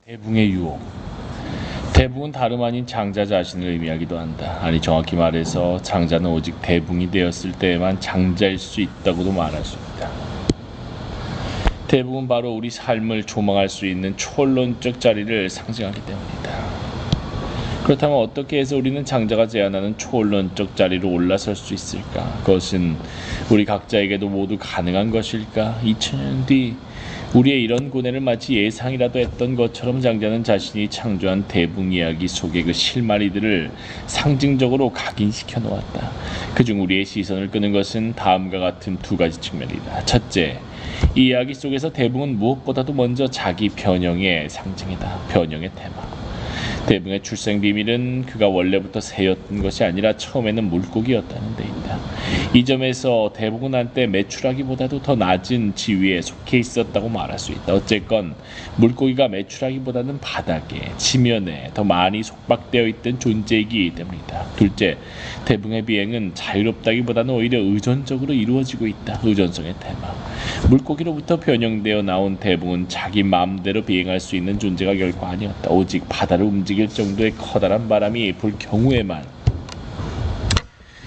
대붕의 유혹. 대붕은 다름 아닌 장자 자신을 의미하기도 한다. 아니 정확히 말해서 장자는 오직 대붕이 되었을 때에만 장자일 수 있다고도 말할 수 있다. 대붕은 바로 우리 삶을 조망할 수 있는 초월론적 자리를 상징하기 때문이다. 그렇다면 어떻게 해서 우리는 장자가 제안하는 초월론적 자리로 올라설 수 있을까? 그것은 우리 각자에게도 모두 가능한 것일까? 2000년 뒤 우리의 이런 고뇌를 마치 예상이라도 했던 것처럼 장자는 자신이 창조한 대붕 이야기 속의 그 실마리들을 상징적으로 각인시켜 놓았다. 그중 우리의 시선을 끄는 것은 다음과 같은 두 가지 측면이다. 첫째, 이 이야기 속에서 대붕은 무엇보다도 먼저 자기 변형의 상징이다. 변형의 테마. 대붕의 출생 비밀은 그가 원래부터 새였던 것이 아니라 처음에는 물고기였다는 데 있다. 이 점에서 대붕은 한때 메추라기보다도 더 낮은 지위에 속해 있었다고 말할 수 있다. 어쨌건 물고기가 메추라기보다는 바닥에, 지면에 더 많이 속박되어 있던 존재이기 때문이다. 둘째, 대붕의 비행은 자유롭다기보다는 오히려 의존적으로 이루어지고 있다. 의존성의 테마. 물고기로부터 변형되어 나온 대붕은 자기 마음대로 비행할 수 있는 존재가 결코 아니었다. 오직 바다를 움직일 정도의 커다란 바람이 불 경우에만,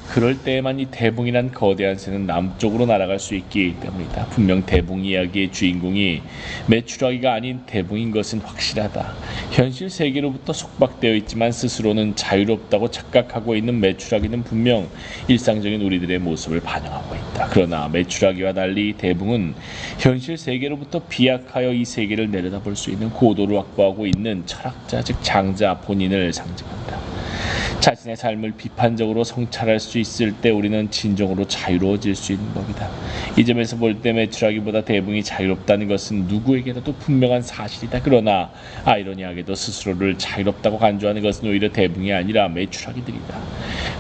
그럴 때에만 이 대붕이란 거대한 새는 남쪽으로 날아갈 수 있기 때문이다. 분명 대붕 이야기의 주인공이 메추라기가 아닌 대붕인 것은 확실하다. 현실 세계로부터 속박되어 있지만 스스로는 자유롭다고 착각하고 있는 메추라기는 분명 일상적인 우리들의 모습을 반영하고 있다. 그러나 메추라기와 달리 대붕은 현실 세계로부터 비약하여 이 세계를 내려다볼 수 있는 고도를 확보하고 있는 철학자, 즉 장자 본인을 상징한다. 자신의 삶을 비판적으로 성찰할 수 있을 때 우리는 진정으로 자유로워질 수 있는 법이다. 이 점에서 볼 때 메추라기보다 대붕이 자유롭다는 것은 누구에게라도 분명한 사실이다. 그러나 아이러니하게도 스스로를 자유롭다고 간주하는 것은 오히려 대붕이 아니라 메추라기들이다.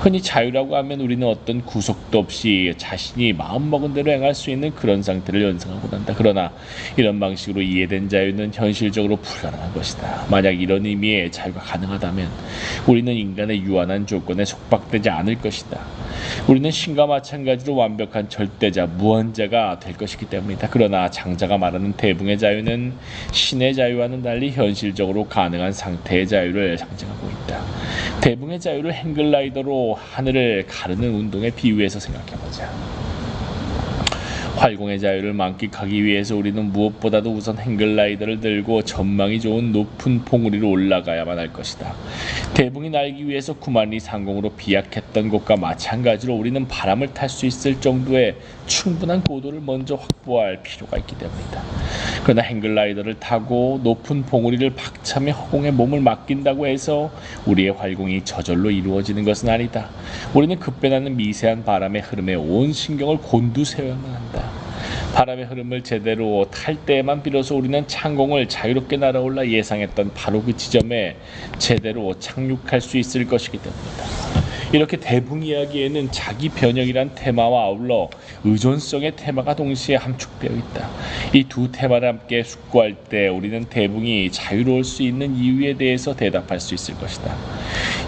흔히 자유라고 하면 우리는 어떤 구속도 없이 자신이 마음먹은 대로 행할 수 있는 그런 상태를 연상하고 난다. 그러나 이런 방식으로 이해된 자유는 현실적으로 불가능한 것이다. 만약 이런 의미의 자유가 가능하다면 우리는 인간의 유한한 조건에 속박되지 않을 것이다. 우리는 신과 마찬가지로 완벽한 절대자, 무한자가 될 것이기 때문이다. 그러나 장자가 말하는 대붕의 자유는 신의 자유와는 달리 현실적으로 가능한 상태의 자유를 상징하고 있다. 대붕의 자유를 행글라이더로 하늘을 가르는 운동에 비유해서 생각해보자. 활공의 자유를 만끽하기 위해서 우리는 무엇보다도 우선 행글라이더를 들고 전망이 좋은 높은 봉우리로 올라가야만 할 것이다. 대붕이 날기 위해서 구만리 상공으로 비약했던 곳과 마찬가지로 우리는 바람을 탈 수 있을 정도의 충분한 고도를 먼저 확보할 필요가 있기 때문이다. 그러나 행글라이더를 타고 높은 봉우리를 박차며 허공에 몸을 맡긴다고 해서 우리의 활공이 저절로 이루어지는 것은 아니다. 우리는 급변하는 미세한 바람의 흐름에 온 신경을 곤두세워야만 한다. 바람의 흐름을 제대로 탈 때에만 비로소 우리는 창공을 자유롭게 날아올라 예상했던 바로 그 지점에 제대로 착륙할 수 있을 것이기 때문이다. 이렇게 대붕 이야기에는 자기 변형이란 테마와 아울러 의존성의 테마가 동시에 함축되어 있다. 이 두 테마를 함께 숙고할 때 우리는 대붕이 자유로울 수 있는 이유에 대해서 대답할 수 있을 것이다.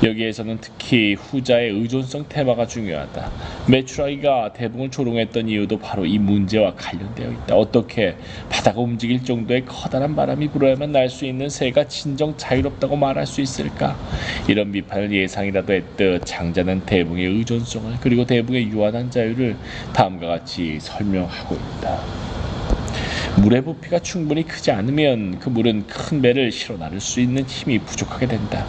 여기에서는 특히 후자의 의존성 테마가 중요하다. 메추라기가 대붕을 조롱했던 이유도 바로 이 문제와 관련되어 있다. 어떻게 바다가 움직일 정도의 커다란 바람이 불어야만 날 수 있는 새가 진정 자유롭다고 말할 수 있을까? 이런 비판을 예상이라도 했듯 장자는 대붕의 의존성을 그리고 대붕의 유한한 자유를 다음과 같이 설명하고 있다. 물의 부피가 충분히 크지 않으면 그 물은 큰 배를 실어 나를 수 있는 힘이 부족하게 된다.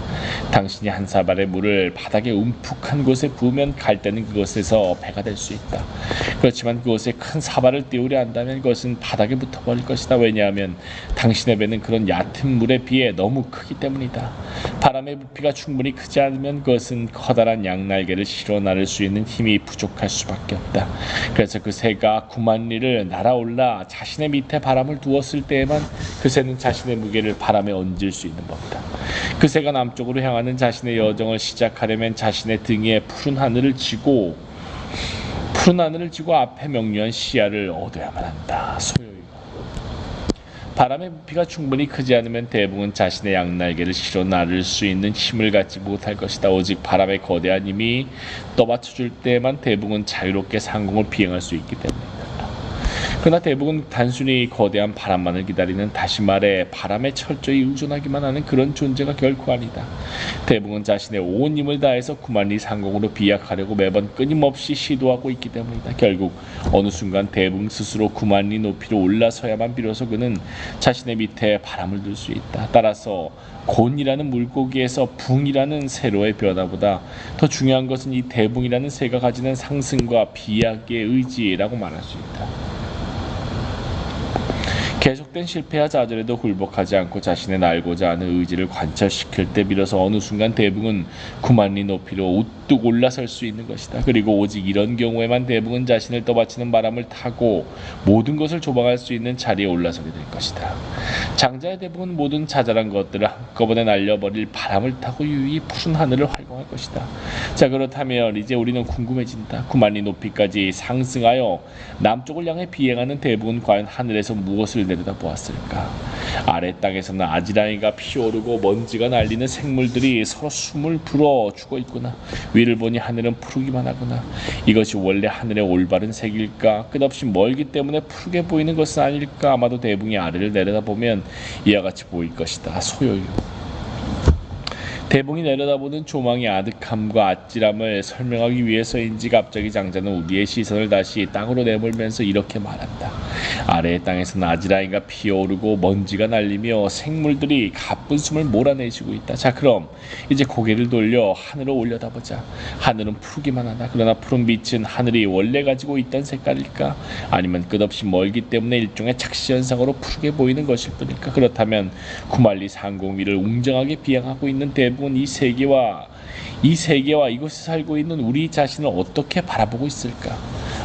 당신이 한 사발의 물을 바닥에 움푹한 곳에 부으면 갈대는 그곳에서 배가 될 수 있다. 그렇지만 그곳에 큰 사발을 띄우려 한다면 그것은 바닥에 붙어버릴 것이다. 왜냐하면 당신의 배는 그런 얕은 물에 비해 너무 크기 때문이다. 바람의 부피가 충분히 크지 않으면 그것은 커다란 양날개를 실어 나를 수 있는 힘이 부족할 수밖에 없다. 그래서 그 새가 9만 리를 날아올라 자신의 밑에 바람을 두었을 때에만 그 새는 자신의 무게를 바람에 얹을 수 있는 법이다. 그 새가 남쪽으로 향하는 자신의 여정을 시작하려면 자신의 등 위에 푸른 하늘을 지고 앞에 명료한 시야를 얻어야만 한다. 소요이고 바람의 부피가 충분히 크지 않으면 대붕은 자신의 양날개를 실어 나를 수 있는 힘을 갖지 못할 것이다. 오직 바람의 거대한 힘이 떠받쳐줄 때에만 대붕은 자유롭게 상공을 비행할 수 있기 때문이다. 그러나 대부분 단순히 거대한 바람만을 기다리는, 다시 말해 바람에 철저히 의존하기만 하는 그런 존재가 결코 아니다. 대부분 자신의 온 힘을 다해서 구만리 상공으로 비약하려고 매번 끊임없이 시도하고 있기 때문이다. 결국 어느 순간 대부분 스스로 구만리 높이로 올라서야만 비로소 그는 자신의 밑에 바람을 둘 수 있다. 따라서 곤이라는 물고기에서 붕이라는 새로의 변화보다 더 중요한 것은 이 대붕이라는 새가 가지는 상승과 비약의 의지라고 말할 수 있다. 계속된 실패와 좌절에도 굴복하지 않고 자신의 날고자 하는 의지를 관철시킬 때 비로소 어느 순간 대붕은 구만리 높이로 우뚝 올라설 수 있는 것이다. 그리고 오직 이런 경우에만 대붕은 자신을 떠받치는 바람을 타고 모든 것을 조망할 수 있는 자리에 올라서게 될 것이다. 장자의 대붕은 모든 자잘한 것들을 한꺼번에 날려버릴 바람을 타고 유유히 푸른 하늘을 활공할 것이다. 자, 그렇다면 이제 우리는 궁금해진다. 구만리 높이까지 상승하여 남쪽을 향해 비행하는 대붕은 과연 하늘에서 무엇을 내려다 보았을까? 아래 땅에서는 아지랑이가 피어오르고 먼지가 날리는 생물들이 서로 숨을 불어 죽어 있구나. 위를 보니 하늘은 푸르기만 하구나. 이것이 원래 하늘의 올바른 색일까? 끝없이 멀기 때문에 푸르게 보이는 것은 아닐까? 아마도 대붕이 아래를 내려다보면 이와 같이 보일 것이다. 소요유. 대붕이 내려다보는 조망의 아득함과 아찔함을 설명하기 위해서인지 갑자기 장자는 우리의 시선을 다시 땅으로 내몰면서 이렇게 말한다. 아래의 땅에서는 아지랑이가 피어오르고 먼지가 날리며 생물들이 가쁜 숨을 몰아내쉬고 있다. 자, 그럼 이제 고개를 돌려 하늘을 올려다보자. 하늘은 푸르기만 하다. 그러나 푸른 빛은 하늘이 원래 가지고 있던 색깔일까? 아니면 끝없이 멀기 때문에 일종의 착시현상으로 푸르게 보이는 것일 뿐일까? 그렇다면 구만리 상공 위를 웅장하게 비양하고 있는 대붕은 이 세계와 이곳에 살고 있는 우리 자신을 어떻게 바라보고 있을까?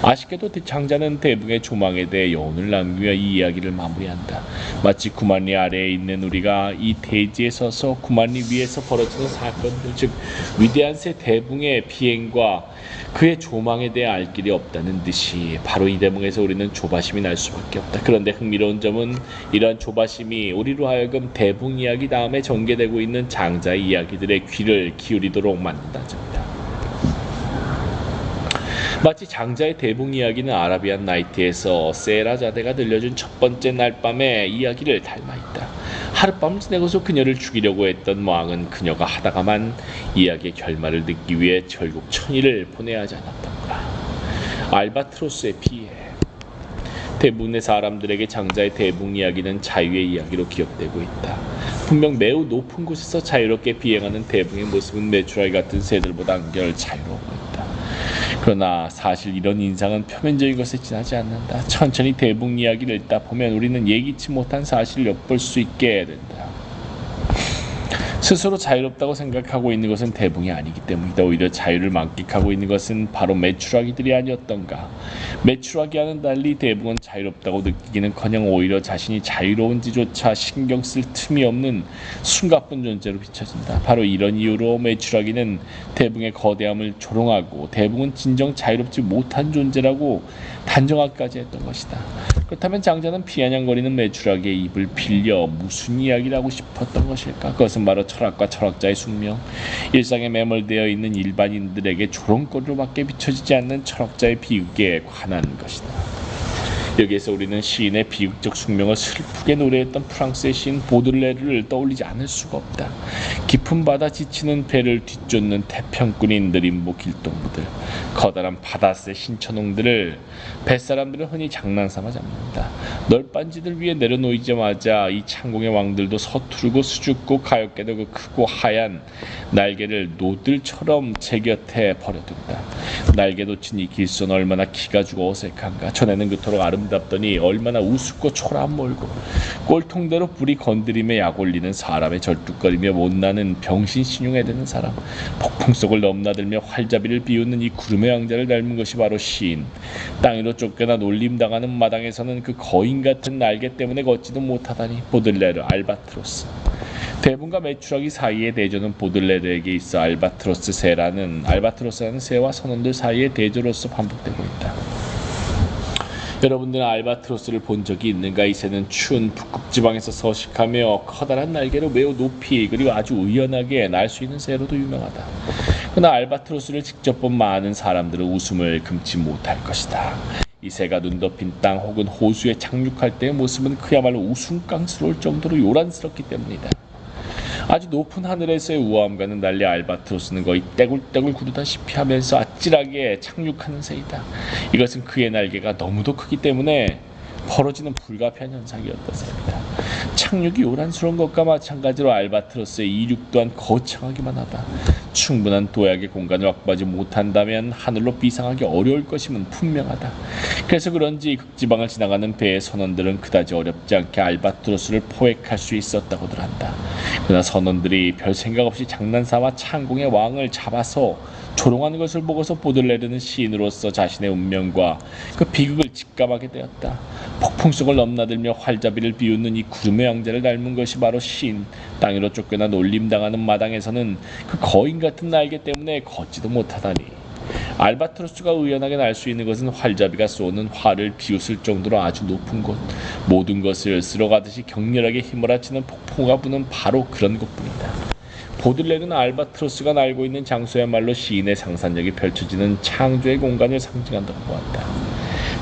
아쉽게도 장자는 대붕의 조망에 대해 여운을 남기며 이 이야기를 마무리한다. 마치 구만리 아래에 있는 우리가 이 대지에 서서 구만리 위에서 벌어지는 사건들, 즉 위대한 새 대붕의 비행과 그의 조망에 대해 알 길이 없다는 듯이 바로 이 대목에서 우리는 조바심이 날 수밖에 없다. 그런데 흥미로운 점은 이러한 조바심이 우리로 하여금 대붕 이야기 다음에 전개되고 있는 장자의 이야기들의 귀를 기울이도록 만든다는 점이다. 마치 장자의 대붕 이야기는 아라비안 나이트에서 세라자데가 들려준 첫 번째 날 밤의 이야기를 닮아있다. 하룻밤을 지내고서 그녀를 죽이려고 했던 왕은 그녀가 하다가만 이야기의 결말을 듣기 위해 결국 천일을 보내야 하지 않았던가. 알바트로스의 피해. 대부분의 사람들에게 장자의 대붕 이야기는 자유의 이야기로 기억되고 있다. 분명 매우 높은 곳에서 자유롭게 비행하는 대붕의 모습은 메추라기 같은 새들보다 한결 자유로워 있다. 그러나 사실 이런 인상은 표면적인 것에 지나지 않는다. 천천히 대붕 이야기를 읽다 보면 우리는 예기치 못한 사실을 엿볼 수 있게 된다. 스스로 자유롭다고 생각하고 있는 것은 대붕이 아니기 때문이다. 오히려 자유를 만끽하고 있는 것은 바로 메추라기들이 아니었던가. 메추라기와는 달리 대붕은 자유롭다고 느끼기는커녕 오히려 자신이 자유로운지조차 신경 쓸 틈이 없는 숨가쁜 존재로 비춰진다. 바로 이런 이유로 메추라기는 대붕의 거대함을 조롱하고 대붕은 진정 자유롭지 못한 존재라고 단정하기까지 했던 것이다. 그렇다면 장자는 비아냥거리는 메추라기의 입을 빌려 무슨 이야기를 하고 싶었던 것일까? 그것은 바로 철학과 철학자의 숙명, 일상에 매몰되어 있는 일반인들에게 조롱거리로밖에 비춰지지 않는 철학자의 비극에 관한 것이다. 여기에서 우리는 시인의 비극적 숙명을 슬프게 노래했던 프랑스의 시인 보들레르를 떠올리지 않을 수가 없다. 깊은 바다 지치는 배를 뒤쫓는 태평꾼인 느림보 길동무들, 커다란 바다새 신천홍들을 뱃사람들은 흔히 장난삼아 잡는다. 널빤지들 위에 내려놓이자마자 이 창공의 왕들도 서투르고 수줍고 가엾게도 그 크고 하얀 날개를 노들처럼 제 곁에 버려둔다. 날개 놓친 이 길손 얼마나 키가 주고 어색한가. 전에는 그토록 아름답더니 얼마나 우습고 초라한몰고 꼴통대로 불이 건드림에 약 올리는 사람의 절뚝거리며 못나는 병신신용에 드는 사람, 폭풍 속을 넘나들며 활자비를 비웃는 이 구름의 왕자를 닮은 것이 바로 시인. 땅 위로 쫓겨나 놀림당하는 마당에서는 그 거인 같은 날개 때문에 걷지도 못하다니. 보들레르, 알바트로스. 대붕과 메추라기 사이의 대조는 보들레르에게 있어 알바트로스라는 새와 선원들 사이의 대조로서 반복되고 있다. 여러분들은 알바트로스를 본 적이 있는가? 이 새는 추운 북극 지방에서 서식하며 커다란 날개로 매우 높이 그리고 아주 의연하게 날 수 있는 새로도 유명하다. 그러나 알바트로스를 직접 본 많은 사람들은 웃음을 금치 못할 것이다. 이 새가 눈 덮인 땅 혹은 호수에 착륙할 때의 모습은 그야말로 웃음깡스러울 정도로 요란스럽기 때문이다. 아주 높은 하늘에서의 우아함과는 달리 알바트로스는 거의 떼굴떼굴 구르다시피 하면서 아찔하게 착륙하는 새이다. 이것은 그의 날개가 너무도 크기 때문에 벌어지는 불가피한 현상이었던 셈이다. 착륙이 요란스러운 것과 마찬가지로 알바트로스의 이륙 또한 거창하기만 하다. 충분한 도약의 공간을 확보하지 못한다면 하늘로 비상하기 어려울 것임은 분명하다. 그래서 그런지 극지방을 지나가는 배의 선원들은 그다지 어렵지 않게 알바트로스를 포획할 수 있었다고들 한다. 그러나 선원들이 별 생각 없이 장난삼아 창공의 왕을 잡아서 조롱하는 것을 보고서 보들레르는 시인으로서 자신의 운명과 그 비극을 직감하게 되었다. 폭풍 속을 넘나들며 활자비를 비웃는 이 구름의 왕자를 닮은 것이 바로 시인. 땅 위로 쫓겨나 놀림당하는 마당에서는 그 거인 같은 날개 때문에 걷지도 못하다니. 알바트로스가 의연하게 날 수 있는 것은 활자비가 쏘는 활을 비웃을 정도로 아주 높은 곳, 모든 것을 쓸어가듯이 격렬하게 휘몰아치는 폭풍우가 부는 바로 그런 곳뿐이다. 보들레르는 알바트로스가 날고 있는 장소야말로 시인의 상상력이 펼쳐지는 창조의 공간을 상징한다고 보았다.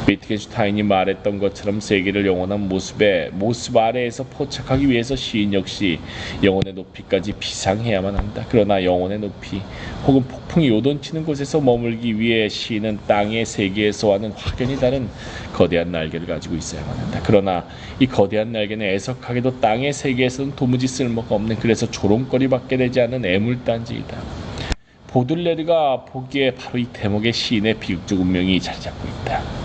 비트겐슈타인이 말했던 것처럼 세계를 영원한 모습 아래에서 포착하기 위해서 시인 역시 영혼의 높이까지 비상해야만 한다. 그러나 영혼의 높이 혹은 폭풍이 요동치는 곳에서 머물기 위해 시인은 땅의 세계에서와는 확연히 다른 거대한 날개를 가지고 있어야만 한다. 그러나 이 거대한 날개는 애석하게도 땅의 세계에서는 도무지 쓸모가 없는, 그래서 조롱거리밖에 되지 않은 애물단지이다. 보들레르가 보기에 바로 이 대목의 시인의 비극적 운명이 자리잡고 있다.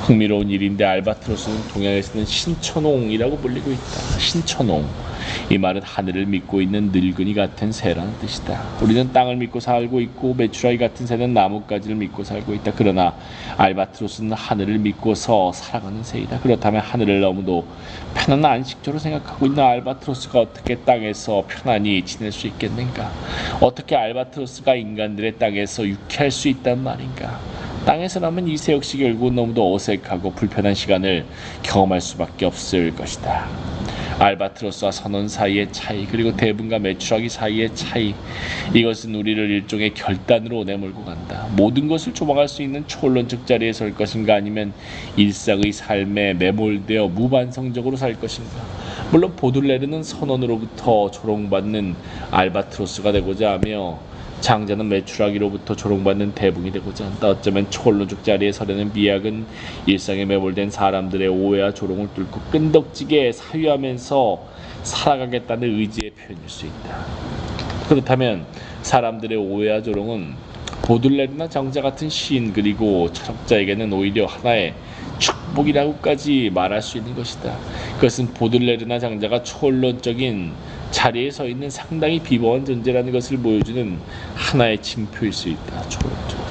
흥미로운 일인데 알바트로스는 동양에서는 신천홍이라고 불리고 있다. 신천홍. 이 말은 하늘을 믿고 있는 늙은이 같은 새라는 뜻이다. 우리는 땅을 믿고 살고 있고 메추라기 같은 새는 나뭇가지를 믿고 살고 있다. 그러나 알바트로스는 하늘을 믿고서 살아가는 새이다. 그렇다면 하늘을 너무도 편안한 안식처로 생각하고 있는 알바트로스가 어떻게 땅에서 편안히 지낼 수 있겠는가? 어떻게 알바트로스가 인간들의 땅에서 유쾌할 수 있단 말인가? 땅에서라면 이 새 역시 결국 너무도 어색하고 불편한 시간을 경험할 수밖에 없을 것이다. 알바트로스와 선원 사이의 차이, 그리고 대분과 메추라기 사이의 차이, 이것은 우리를 일종의 결단으로 내몰고 간다. 모든 것을 조망할 수 있는 초론적 자리에 설 것인가, 아니면 일상의 삶에 매몰되어 무반성적으로 살 것인가. 물론 보들레르는 선원으로부터 조롱받는 알바트로스가 되고자 하며 장자는 메추라기로부터 조롱받는 대붕이 되고자 한다. 어쩌면 초론적 자리에 서려는 비약은 일상에 매몰된 사람들의 오해와 조롱을 뚫고 끈덕지게 사유하면서 살아가겠다는 의지의 표현일 수 있다. 그렇다면 사람들의 오해와 조롱은 보들레르나 정자 같은 시인 그리고 철학자에게는 오히려 하나의 축복이라고까지 말할 수 있는 것이다. 그것은 보들레르나 장자가 초론적인 자리에 서 있는 상당히 비범한 존재라는 것을 보여주는 하나의 징표일 수 있다. 초론적.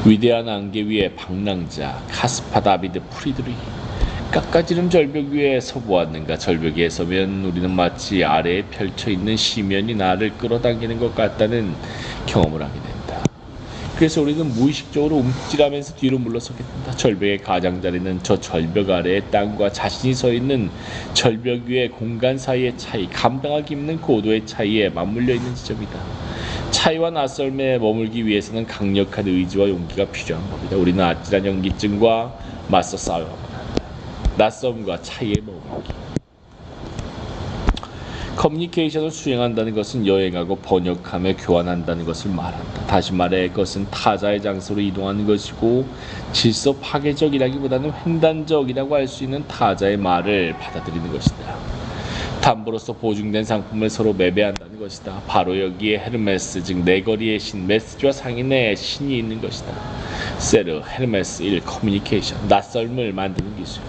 위대한 안개 위에 방랑자 카스파 다비드 프리드리히 깎아지른 절벽 위에 서보았는가. 절벽 위에 서면 우리는 마치 아래에 펼쳐있는 시면이 나를 끌어당기는 것 같다는 경험을 하게 된다. 그래서 우리는 무의식적으로 움찔하면서 뒤로 물러서게 된다. 절벽의 가장자리는 저 절벽 아래의 땅과 자신이 서 있는 절벽 위의 공간 사이의 차이, 감당하기 힘든 고도의 차이에 맞물려 있는 지점이다. 차이와 낯설음에 머물기 위해서는 강력한 의지와 용기가 필요한 겁니다. 우리는 아찔한 연기증과 맞서 싸워야만 한다. 낯섦과 차이에 머물기. 커뮤니케이션을 수행한다는 것은 여행하고 번역하며 교환한다는 것을 말한다. 다시 말해 그것은 타자의 장소로 이동하는 것이고 질서 파괴적이라기보다는 횡단적이라고 할 수 있는 타자의 말을 받아들이는 것이다. 담보로서 보증된 상품을 서로 매매한다는 것이다. 바로 여기에 헤르메스, 즉 네거리의 신 메스지와 상인의 신이 있는 것이다. 세르, 헤르메스 1. 커뮤니케이션, 낯설음을 만드는 기술.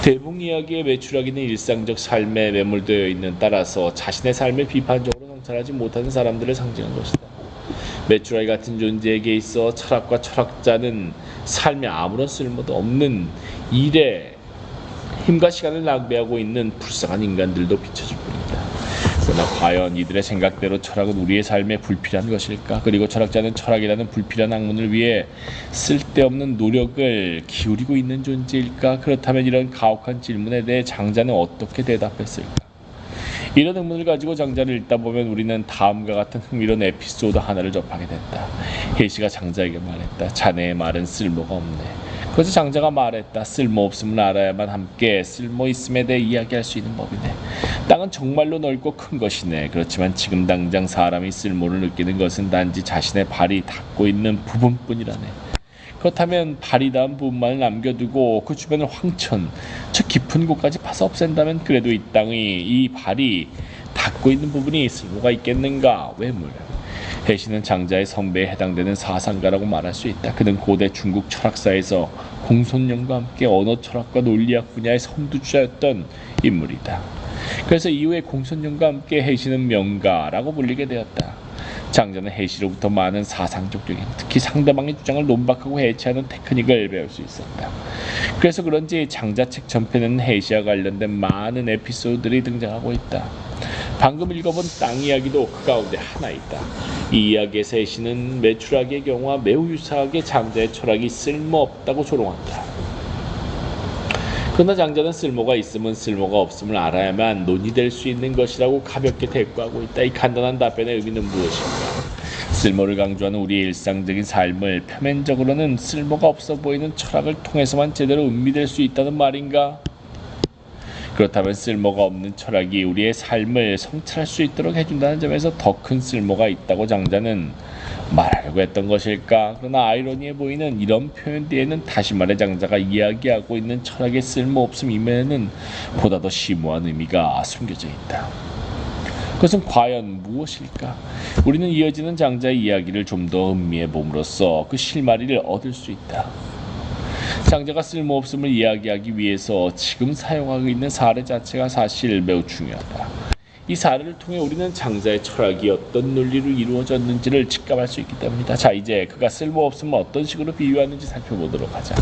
대붕 이야기의 메추라기는 일상적 삶에 매몰되어 있는, 따라서 자신의 삶을 비판적으로 성찰하지 못하는 사람들을 상징한 것이다. 메추라기 같은 존재에게 있어 철학과 철학자는 삶에 아무런 쓸모도 없는 일에 힘과 시간을 낭비하고 있는 불쌍한 인간들도 비춰질 뿐이다. 그러나 과연 이들의 생각대로 철학은 우리의 삶에 불필요한 것일까? 그리고 철학자는 철학이라는 불필요한 학문을 위해 쓸데없는 노력을 기울이고 있는 존재일까? 그렇다면 이런 가혹한 질문에 대해 장자는 어떻게 대답했을까? 이런 의문을 가지고 장자를 읽다 보면 우리는 다음과 같은 흥미로운 에피소드 하나를 접하게 된다. 해시가 장자에게 말했다. 자네의 말은 쓸모가 없네. 그래서 장자가 말했다. 쓸모 없음을 알아야만 함께 쓸모 있음에 대해 이야기할 수 있는 법이네. 땅은 정말로 넓고 큰 것이네. 그렇지만 지금 당장 사람이 쓸모를 느끼는 것은 단지 자신의 발이 닿고 있는 부분뿐이라네. 그렇다면 발이 닿은 부분만을 남겨두고 그 주변을 황천, 저 깊은 곳까지 파서 없앤다면 그래도 이 땅이 이 발이 닿고 있는 부분이 쓸모가 있겠는가? 왜물? 해시는 장자의 선배에 해당되는 사상가라고 말할 수 있다. 그는 고대 중국 철학사에서 공손령과 함께 언어 철학과 논리학 분야의 선두주자였던 인물이다. 그래서 이후에 공손령과 함께 해시는 명가라고 불리게 되었다. 장자는 해시로부터 많은 사상적 요인, 특히 상대방의 주장을 논박하고 해체하는 테크닉을 배울 수 있었다. 그래서 그런지 장자책 전편에는 해시와 관련된 많은 에피소드들이 등장하고 있다. 방금 읽어본 땅 이야기도 그 가운데 하나 있다. 이 이야기에서 해시는 메추라기의 경우와 매우 유사하게 장자의 철학이 쓸모없다고 조롱한다. 그러나 장자는 쓸모가 있으면 쓸모가 없음을 알아야만 논의될 수 있는 것이라고 가볍게 대꾸하고 있다. 이 간단한 답변의 의미는 무엇인가? 쓸모를 강조하는 우리의 일상적인 삶을 표면적으로는 쓸모가 없어 보이는 철학을 통해서만 제대로 음미될 수 있다는 말인가? 그렇다면 쓸모가 없는 철학이 우리의 삶을 성찰할 수 있도록 해준다는 점에서 더 큰 쓸모가 있다고 장자는 말하려고 했던 것일까? 그러나 아이러니해 보이는 이런 표현 뒤에는 다시 말해 장자가 이야기하고 있는 철학의 쓸모없음 이면에는 보다 더 심오한 의미가 숨겨져 있다. 그것은 과연 무엇일까? 우리는 이어지는 장자의 이야기를 좀 더 음미해 봄으로써 그 실마리를 얻을 수 있다. 장자가 쓸모없음을 이야기하기 위해서 지금 사용하고 있는 사례 자체가 사실 매우 중요하다. 이 사례를 통해 우리는 장자의 철학이 어떤 논리로 이루어졌는지를 직감할 수 있기 때문이다. 자, 이제 그가 쓸모없음을 어떤 식으로 비유하는지 살펴보도록 하자.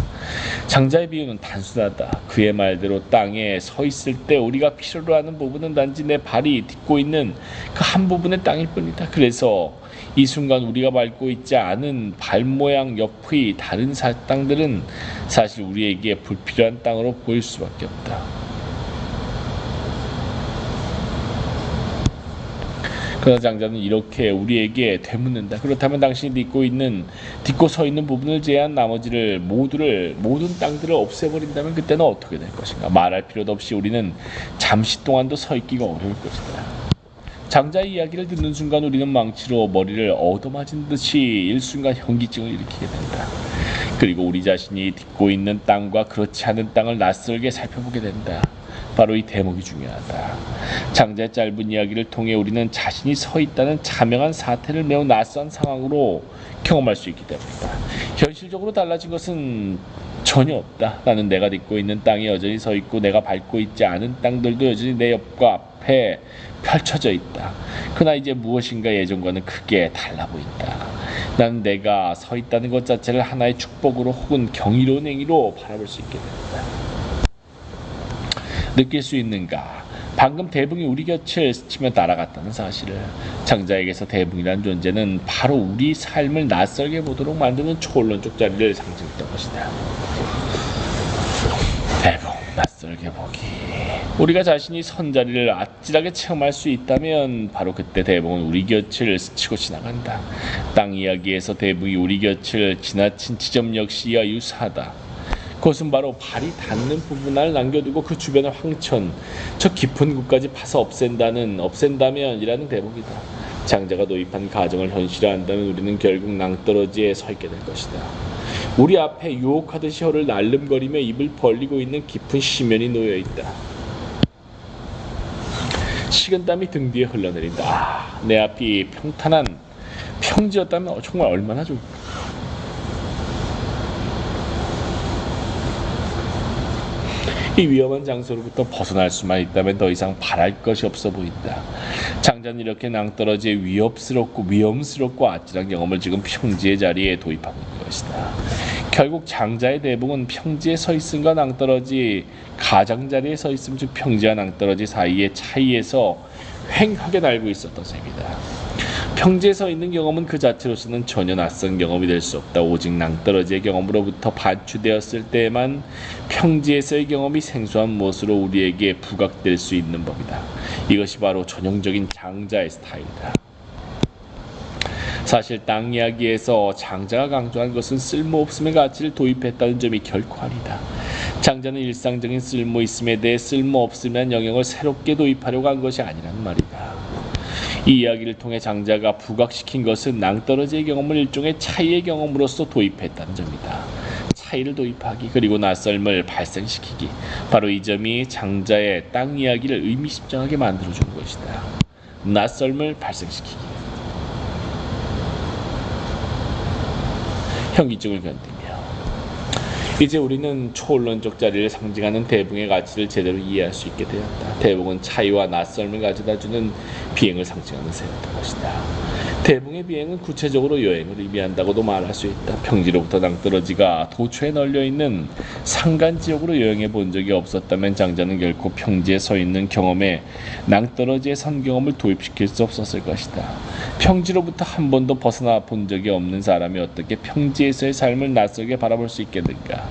장자의 비유는 단순하다. 그의 말대로 땅에 서 있을 때 우리가 필요로 하는 부분은 단지 내 발이 딛고 있는 그 한 부분의 땅일 뿐이다. 그래서 이 순간 우리가 밟고 있지 않은 발 모양 옆의 다른 땅들은 사실 우리에게 불필요한 땅으로 보일 수밖에 없다. 그러나 장자는 이렇게 우리에게 되묻는다. 그렇다면 당신이 딛고 서 있는 부분을 제외한 나머지를 모든 땅들을 없애버린다면 그때는 어떻게 될 것인가? 말할 필요도 없이 우리는 잠시 동안도 서 있기가 어려울 것이다. 장자의 이야기를 듣는 순간 우리는 망치로 머리를 얻어맞은 듯이 일순간 현기증을 일으키게 된다. 그리고 우리 자신이 딛고 있는 땅과 그렇지 않은 땅을 낯설게 살펴보게 된다. 바로 이 대목이 중요하다. 장자의 짧은 이야기를 통해 우리는 자신이 서 있다는 자명한 사태를 매우 낯선 상황으로 경험할 수 있기 때문이다. 현실적으로 달라진 것은 전혀 없다. 나는 내가 딛고 있는 땅이 여전히 서 있고 내가 밟고 있지 않은 땅들도 여전히 내 옆과 앞에 펼쳐져 있다. 그러나 이제 무엇인가 예전과는 크게 달라 보인다. 나는 내가 서 있다는 것 자체를 하나의 축복으로 혹은 경이로운 행위로 바라볼 수 있게 된다. 느낄 수 있는가? 방금 대붕이 우리 곁을 스치며 날아갔다는 사실을. 장자에게서 대붕이란 존재는 바로 우리 삶을 낯설게 보도록 만드는 초론적 자리를 상징했던 것이다. 대붕, 낯설게 보기. 우리가 자신이 선 자리를 아찔하게 체험할 수 있다면 바로 그때 대붕은 우리 곁을 스치고 지나간다. 땅 이야기에서 대붕이 우리 곁을 지나친 지점 역시와 유사하다. 그것은 바로 발이 닿는 부분을 남겨두고 그 주변의 황천, 저 깊은 곳까지 파서 없앤다면이라는 대목이다. 장자가 도입한 가정을 현실화한다면 우리는 결국 낭떠러지에 서 있게 될 것이다. 우리 앞에 유혹하듯이 혀를 날름거리며 입을 벌리고 있는 깊은 심연이 놓여있다. 식은땀이 등 뒤에 흘러내린다. 내 앞이 평탄한 평지였다면 정말 얼마나 좋을까. 이 위험한 장소로부터 벗어날 수만 있다면 더 이상 바랄 것이 없어 보인다. 장자는 이렇게 낭떠러지의 위험스럽고 아찔한 경험을 지금 평지의 자리에 도입하고 있는 것이다. 결국 장자의 대붕은 평지에 서 있음과 낭떠러지, 가장자리에 서 있음 즉 평지와 낭떠러지 사이의 차이에서 횡하게 날고 있었던 셈이다. 평지에 서 있는 경험은 그 자체로서는 전혀 낯선 경험이 될 수 없다. 오직 낭떠러지의 경험으로부터 반추되었을 때에만 평지에서의 경험이 생소한 무엇으로 우리에게 부각될 수 있는 법이다. 이것이 바로 전형적인 장자의 스타일이다. 사실 땅 이야기에서 장자가 강조한 것은 쓸모없음의 가치를 도입했다는 점이 결코 아니다. 장자는 일상적인 쓸모있음에 대해 쓸모없음이라는 영역을 새롭게 도입하려고 한 것이 아니란 말이다. 이 이야기를 통해 장자가 부각시킨 것은 낭떠러지의 경험을 일종의 차이의 경험으로서 도입했다는 점이다. 차이를 도입하기 그리고 낯설음을 발생시키기, 바로 이 점이 장자의 땅 이야기를 의미심장하게 만들어주는 것이다. 낯설음을 발생시키기, 현기증을 견디며. 이제 우리는 초론적 자리를 상징하는 대붕의 가치를 제대로 이해할 수 있게 되었다. 대붕은 차이와 낯설음을 가져다주는 비행을 상징하는 새였던 것이다. 대붕의 비행은 구체적으로 여행을 의미한다고도 말할 수 있다. 평지로부터 낭떠러지가 도처에 널려있는 산간지역으로 여행해 본 적이 없었다면 장자는 결코 평지에 서 있는 경험에 낭떠러지의 선경험을 도입시킬 수 없었을 것이다. 평지로부터 한 번도 벗어나 본 적이 없는 사람이 어떻게 평지에서의 삶을 낯설게 바라볼 수 있겠는가?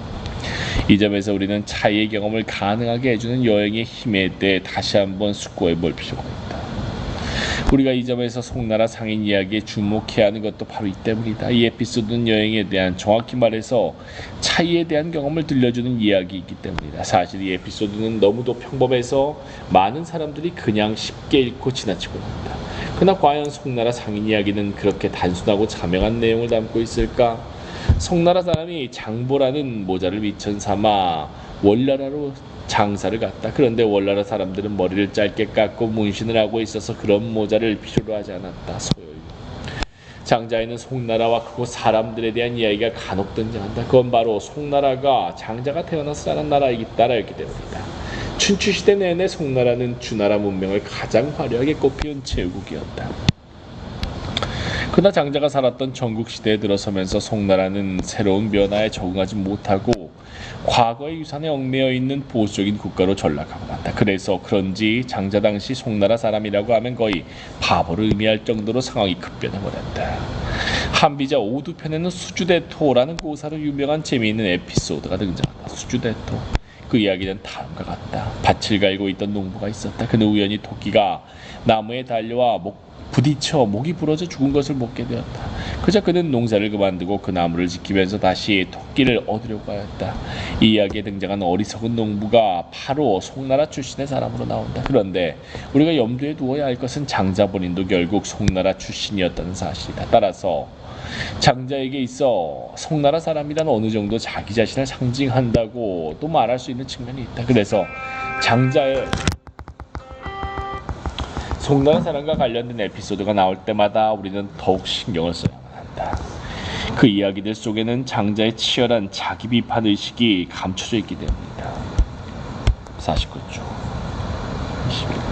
이 점에서 우리는 차이의 경험을 가능하게 해주는 여행의 힘에 대해 다시 한번 숙고해 볼 필요가 있다. 우리가 이 점에서 송나라 상인 이야기에 주목해야 하는 것도 바로 이 때문이다. 이 에피소드는 여행에 대한, 정확히 말해서 차이에 대한 경험을 들려주는 이야기이기 때문이다. 사실 이 에피소드는 너무도 평범해서 많은 사람들이 그냥 쉽게 읽고 지나치곤 한다. 그러나 과연 송나라 상인 이야기는 그렇게 단순하고 자명한 내용을 담고 있을까? 송나라 사람이 장보라는 모자를 미천 삼아 월나라로 장사를 갔다. 그런데 월나라 사람들은 머리를 짧게 깎고 문신을 하고 있어서 그런 모자를 필요로 하지 않았다. 소요유. 장자에는 송나라와 그곳 사람들에 대한 이야기가 간혹 등장한다. 그건 바로 송나라가 장자가 태어나서 자란 나라이기 때문이다. 춘추시대 내내 송나라는 주나라 문명을 가장 화려하게 꽃피운 제국이었다. 그러나 장자가 살았던 전국시대에 들어서면서 송나라는 새로운 변화에 적응하지 못하고 과거의 유산에 얽매여 있는 보수적인 국가로 전락하고 만다. 그래서 그런지 장자 당시 송나라 사람이라고 하면 거의 바보를 의미할 정도로 상황이 급변해버렸다. 한비자 5두편에는 수주대토라는 고사로 유명한 재미있는 에피소드가 등장한다. 수주대토. 그 이야기는 다음과 같다. 밭을 갈고 있던 농부가 있었다. 그는 우연히 토끼가 나무에 달려와 부딪혀 목이 부러져 죽은 것을 먹게 되었다. 그저 그는 농사를 그만두고 그 나무를 지키면서 다시 토끼를 얻으려고 하였다. 이 이야기에 등장한 어리석은 농부가 바로 송나라 출신의 사람으로 나온다. 그런데 우리가 염두에 두어야 할 것은 장자 본인도 결국 송나라 출신이었다는 사실이다. 따라서 장자에게 있어 송나라 사람이란 어느 정도 자기 자신을 상징한다고 또 말할 수 있는 측면이 있다. 그래서 장자의 송나라 사람과 관련된 에피소드가 나올 때마다 우리는 더욱 신경을 써야만 한다. 그 이야기들 속에는 장자의 치열한 자기 비판 의식이 감춰져 있기 때문이다. 49쪽 21.